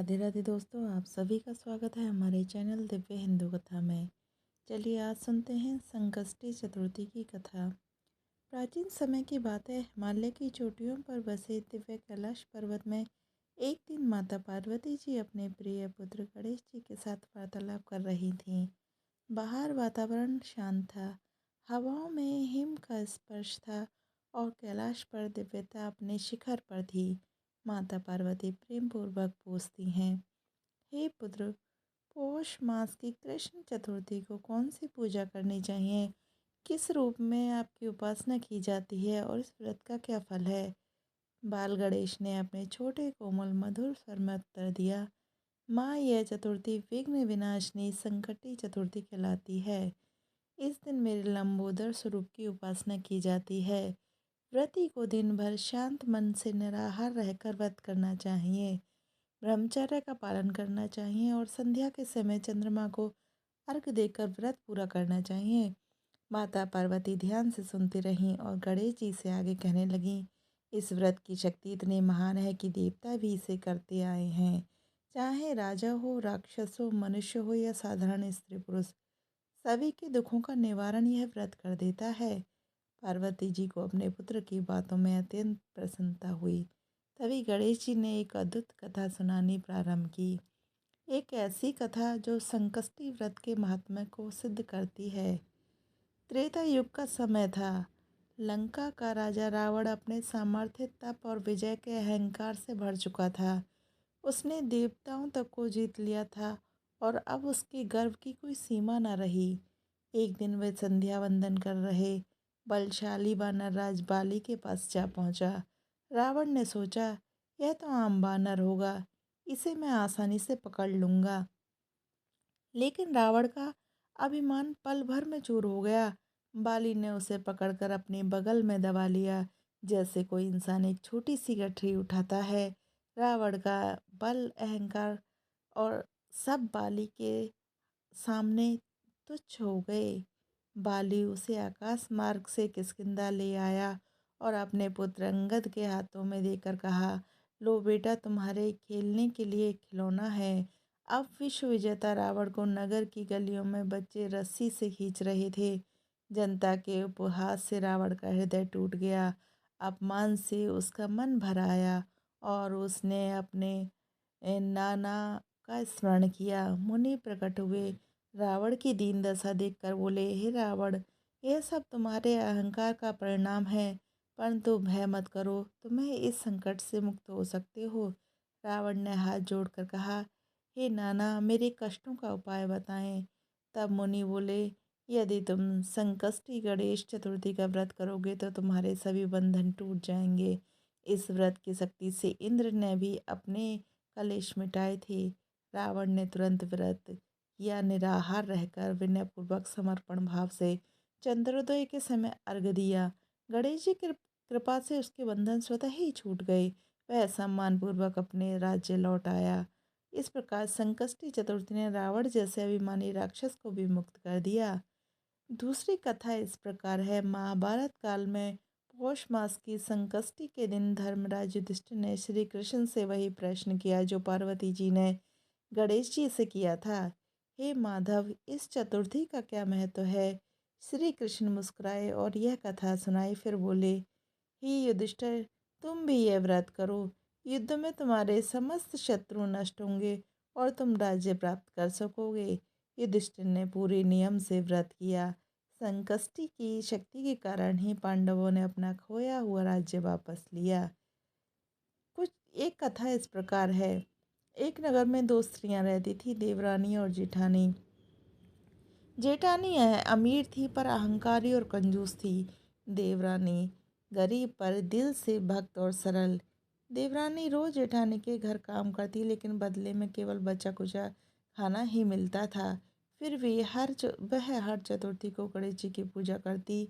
राधे राधे दोस्तों, आप सभी का स्वागत है हमारे चैनल दिव्य हिंदू कथा में। चलिए आज सुनते हैं संकष्टी चतुर्थी की कथा। प्राचीन समय की बात है। हिमालय की चोटियों पर बसे दिव्य कैलाश पर्वत में एक दिन माता पार्वती जी अपने प्रिय पुत्र गणेश जी के साथ वार्तालाप कर रही थीं। बाहर वातावरण शांत था, हवाओं में हिम का स्पर्श था और कैलाश पर दिव्यता अपने शिखर पर थी। माता पार्वती प्रेम पूर्वक पूछती हैं, हे पुत्र, पौष मास की कृष्ण चतुर्थी को कौन सी पूजा करनी चाहिए? किस रूप में आपकी उपासना की जाती है और इस व्रत का क्या फल है? बाल गणेश ने अपने छोटे कोमल मधुर स्वर में उत्तर दिया, माँ, यह चतुर्थी विघ्न विनाशिनी संकटी चतुर्थी कहलाती है। इस दिन मेरे लंबोदर स्वरूप की उपासना की जाती है। व्रती को दिन भर शांत मन से निराहार रहकर व्रत करना चाहिए, ब्रह्मचर्य का पालन करना चाहिए और संध्या के समय चंद्रमा को अर्घ देकर व्रत पूरा करना चाहिए। माता पार्वती ध्यान से सुनती रहीं और गणेश जी से आगे कहने लगीं, इस व्रत की शक्ति इतनी महान है कि देवता भी इसे करते आए हैं। चाहे राजा हो, राक्षस हो, मनुष्य हो या साधारण स्त्री पुरुष, सभी के दुखों का निवारण यह व्रत कर देता है। पार्वती जी को अपने पुत्र की बातों में अत्यंत प्रसन्नता हुई। तभी गणेश जी ने एक अद्भुत कथा सुनानी प्रारंभ की। एक ऐसी कथा जो संकष्टी व्रत के महात्म्य को सिद्ध करती है। त्रेता युग का समय था। लंका का राजा रावण अपने सामर्थ्य, तप और विजय के अहंकार से भर चुका था। उसने देवताओं तक को जीत लिया था और अब उसके गर्व की कोई सीमा न रही। एक दिन वह संध्या वंदन कर रहे बलशाली बानर राज बाली के पास जा पहुंचा। रावण ने सोचा, यह तो आम बानर होगा, इसे मैं आसानी से पकड़ लूंगा। लेकिन रावण का अभिमान पल भर में चूर हो गया। बाली ने उसे पकड़कर अपने बगल में दबा लिया, जैसे कोई इंसान एक छोटी सी गठरी उठाता है। रावण का बल, अहंकार और सब बाली के सामने तुच्छ हो गए। बाली उसे आकाश मार्ग से किष्किंधा ले आया और अपने पुत्र अंगद के हाथों में देकर कहा, लो बेटा, तुम्हारे खेलने के लिए एक खिलौना है। अब विश्व विजेता रावण को नगर की गलियों में बच्चे रस्सी से खींच रहे थे। जनता के उपहास से रावण का हृदय टूट गया। अपमान से उसका मन भर आया और उसने अपने नाना का स्मरण किया। मुनि प्रकट हुए, रावण की दीन दशा देखकर बोले, हे रावण, यह सब तुम्हारे अहंकार का परिणाम है, परंतु भय मत करो, तुम्हें इस संकट से मुक्त हो सकते हो। रावण ने हाथ जोड़कर कहा, हे नाना, मेरे कष्टों का उपाय बताएं। तब मुनि बोले, यदि तुम संकष्टी गणेश चतुर्थी का व्रत करोगे तो तुम्हारे सभी बंधन टूट जाएंगे। इस व्रत की शक्ति से इंद्र ने भी अपने कलेश मिटाए थे। रावण ने तुरंत व्रत या निराहार रहकर विनयपूर्वक समर्पण भाव से चंद्रोदय के समय अर्घ दिया। गणेश जी की कृपा से उसके बंधन स्वतः ही छूट गए। वह सम्मानपूर्वक अपने राज्य लौट आया। इस प्रकार संकष्टी चतुर्थी ने रावण जैसे अभिमानी राक्षस को भी मुक्त कर दिया। दूसरी कथा इस प्रकार है। महाभारत काल में पौष मास की संकष्टी के दिन धर्मराज युधिष्ठिर ने श्री कृष्ण से वही प्रश्न किया जो पार्वती जी ने गणेश जी से किया था। हे माधव, इस चतुर्थी का क्या महत्व है? श्री कृष्ण मुस्कुराए और यह कथा सुनाई। फिर बोले, हे युधिष्ठिर, तुम भी यह व्रत करो। युद्ध में तुम्हारे समस्त शत्रु नष्ट होंगे और तुम राज्य प्राप्त कर सकोगे। युधिष्ठिर ने पूरे नियम से व्रत किया। संकष्टी की शक्ति के कारण ही पांडवों ने अपना खोया हुआ राज्य वापस लिया। कुछ एक कथा इस प्रकार है। एक नगर में दो स्त्रियां रहती थी, देवरानी और जेठानी। जेठानी अमीर थी पर अहंकारी और कंजूस थी। देवरानी गरीब पर दिल से भक्त और सरल। देवरानी रोज जेठानी के घर काम करती, लेकिन बदले में केवल बचा कुचा खाना ही मिलता था। फिर भी वह हर चतुर्थी को गणेश जी की पूजा करती,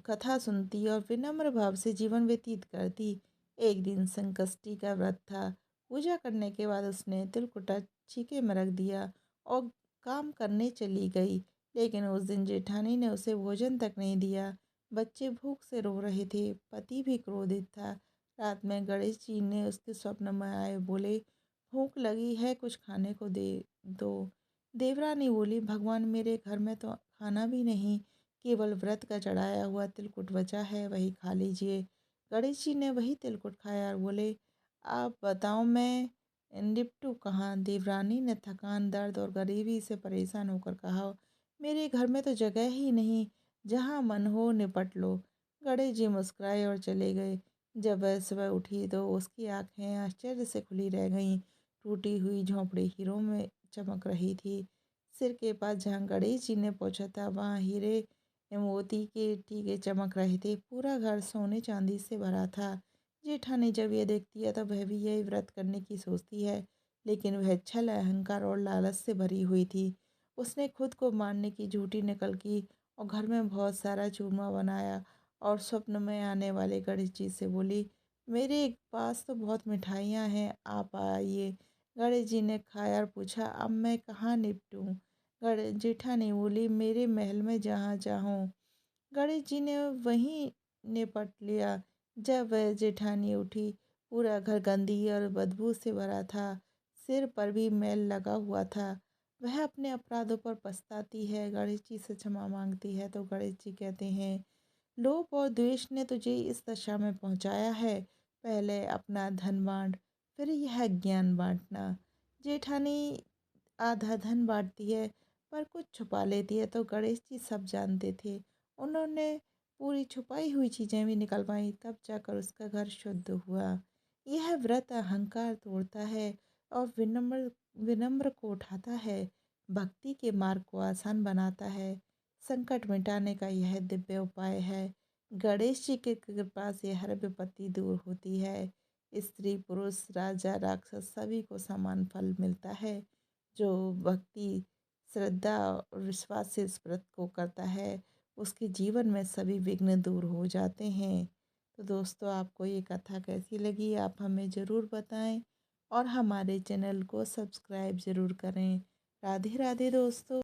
कथा सुनती और विनम्र भाव से जीवन व्यतीत करती। एक दिन संकष्टी का व्रत था। पूजा करने के बाद उसने तिलकुटा छीके में रख दिया और काम करने चली गई। लेकिन उस दिन जेठानी ने उसे भोजन तक नहीं दिया। बच्चे भूख से रो रहे थे, पति भी क्रोधित था। रात में गणेश जी ने उसके स्वप्न में आए, बोले, भूख लगी है, कुछ खाने को दे दो। देवरानी बोली, भगवान, मेरे घर में तो खाना भी नहीं, केवल व्रत का चढ़ाया हुआ तिलकुट बचा है, वही खा लीजिए। गणेश जी ने वही तिलकुट खाया और बोले, आप बताओ मैं निपटूँ कहाँ? देवरानी ने थकान, दर्द और गरीबी से परेशान होकर कहा, मेरे घर में तो जगह ही नहीं, जहाँ मन हो निपट लो। गणेश जी मुस्कुराए और चले गए। जब वह सुबह उठी तो उसकी आंखें आश्चर्य से खुली रह गईं। टूटी हुई झोंपड़ी हीरों में चमक रही थी। सिर के पास जहाँ गणेश जी ने पहुँचा था, वहाँ हीरे मोती के टीके चमक रहे थे। पूरा घर सोने चांदी से भरा था। जेठानी जब यह देखती है तो वह भी यही व्रत करने की सोचती है, लेकिन वह छल, अहंकार और लालच से भरी हुई थी। उसने खुद को मारने की झूठी नकल की और घर में बहुत सारा चूरमा बनाया और स्वप्न में आने वाले गणेश जी से बोली, मेरे पास तो बहुत मिठाइयाँ हैं, आप आइए। गणेश जी ने खाया और पूछा, अब मैं कहाँ निपटूँ? गणेश जेठानी बोली, मेरे महल में जहाँ चाहूँ। गणेश जी ने वहीं निपट लिया। जब वह जेठानी उठी, पूरा घर गंदी और बदबू से भरा था। सिर पर भी मैल लगा हुआ था। वह अपने अपराधों पर पछताती है, गणेश जी से क्षमा मांगती है तो गणेश जी कहते हैं, लोभ और द्वेष ने तुझे इस दशा में पहुंचाया है। पहले अपना धन बांट, फिर यह ज्ञान बांटना। जेठानी आधा धन बांटती है पर कुछ छुपा लेती है तो गणेश जी सब जानते थे। उन्होंने पूरी छुपाई हुई चीज़ें भी निकलवाई, तब जाकर उसका घर शुद्ध हुआ। यह व्रत अहंकार तोड़ता है और विनम्र विनम्र को उठाता है, भक्ति के मार्ग को आसान बनाता है। संकट मिटाने का यह दिव्य उपाय है। गणेश जी की कृपा से हर विपत्ति दूर होती है। स्त्री पुरुष राजा राक्षस सभी को समान फल मिलता है। जो भक्ति, श्रद्धा और विश्वास से इस व्रत को करता है, उसके जीवन में सभी विघ्न दूर हो जाते हैं। तो दोस्तों, आपको ये कथा कैसी लगी आप हमें ज़रूर बताएं और हमारे चैनल को सब्सक्राइब ज़रूर करें। राधे राधे दोस्तों।